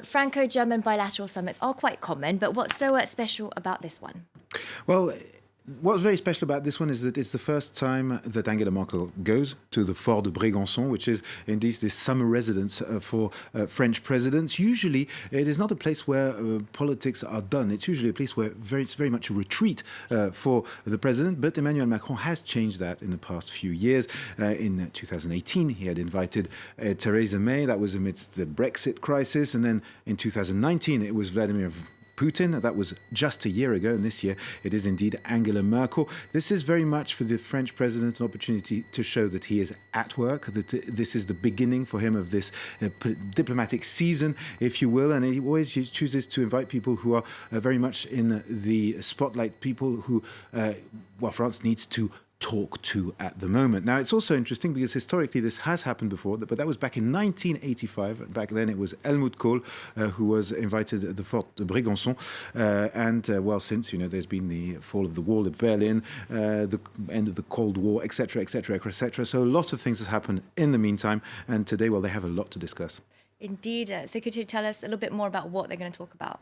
Franco-German bilateral summits are quite common, but what's so special about this one? Well, what's very special about this one is that it's the first time that Angela Merkel goes to the Fort de Brégançon, which is indeed this summer residence for French presidents. Usually, it is not a place where politics are done. It's usually a place where it's very much a retreat for the president. But Emmanuel Macron has changed that in the past few years. In 2018, he had invited Theresa May. That was amidst the Brexit crisis. And then in 2019, it was Vladimir Putin. That was just a year ago, and this year it is indeed Angela Merkel. This is very much for the French president an opportunity to show that he is at work, that this is the beginning for him of this diplomatic season, if you will, and he always chooses to invite people who are very much in the spotlight, people who, France needs to talk to at the moment. Now, it's also interesting because historically this has happened before, but that was back in 1985. Back then it was Helmut Kohl who was invited at the Fort de Brégançon. Since, there's been the fall of the wall of Berlin, the end of the Cold War, etc., etc., etc. So a lot of things have happened in the meantime. And today, they have a lot to discuss. Indeed. So could you tell us a little bit more about what they're going to talk about?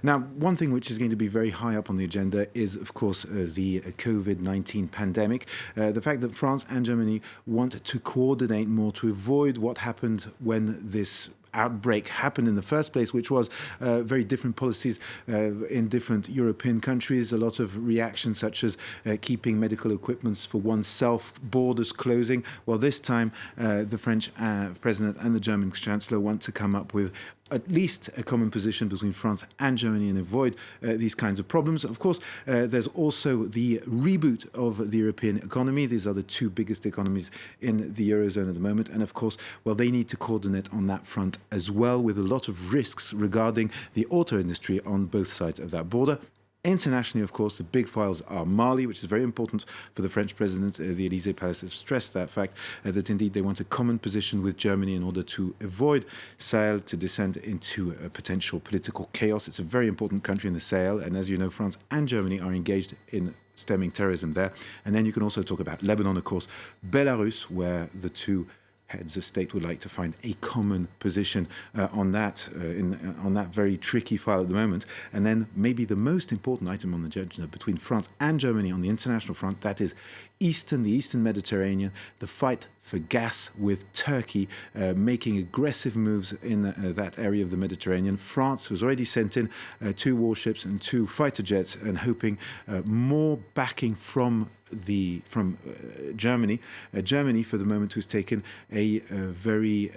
Now, one thing which is going to be very high up on the agenda is, of course, the COVID-19 pandemic. The fact that France and Germany want to coordinate more to avoid what happened when this outbreak happened in the first place, which was very different policies in different European countries, a lot of reactions such as keeping medical equipment for oneself, borders closing. Well, this time the French president and the German chancellor want to come up with at least a common position between France and Germany and avoid these kinds of problems. Of course, there's also the reboot of the European economy. These are the two biggest economies in the Eurozone at the moment. And of course, they need to coordinate on that front as well, with a lot of risks regarding the auto industry on both sides of that border. Internationally, of course, the big files are Mali, which is very important for the French president. The Élysée Palace has stressed that fact, that indeed they want a common position with Germany in order to avoid Sahel to descend into a potential political chaos. It's a very important country in the Sahel, and as you know, France and Germany are engaged in stemming terrorism there. And then you can also talk about Lebanon, of course, Belarus, where the two heads of state would like to find a common position on that very tricky file at the moment. And then maybe the most important item on the agenda between France and Germany on the international front, that is the Eastern Mediterranean, the fight for gas with Turkey making aggressive moves in that area of the Mediterranean. France has already sent in 2 warships and 2 fighter jets and hoping more backing from Germany. Germany, for the moment, who's taken a very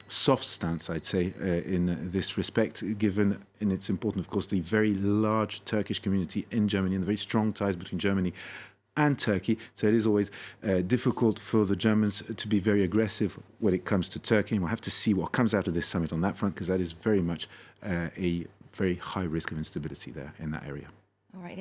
soft stance, I'd say, in this respect, given, and it's important, of course, the very large Turkish community in Germany and the very strong ties between Germany and Turkey. So it is always difficult for the Germans to be very aggressive when it comes to Turkey. And we'll have to see what comes out of this summit on that front, because that is very much a very high risk of instability there in that area. All right.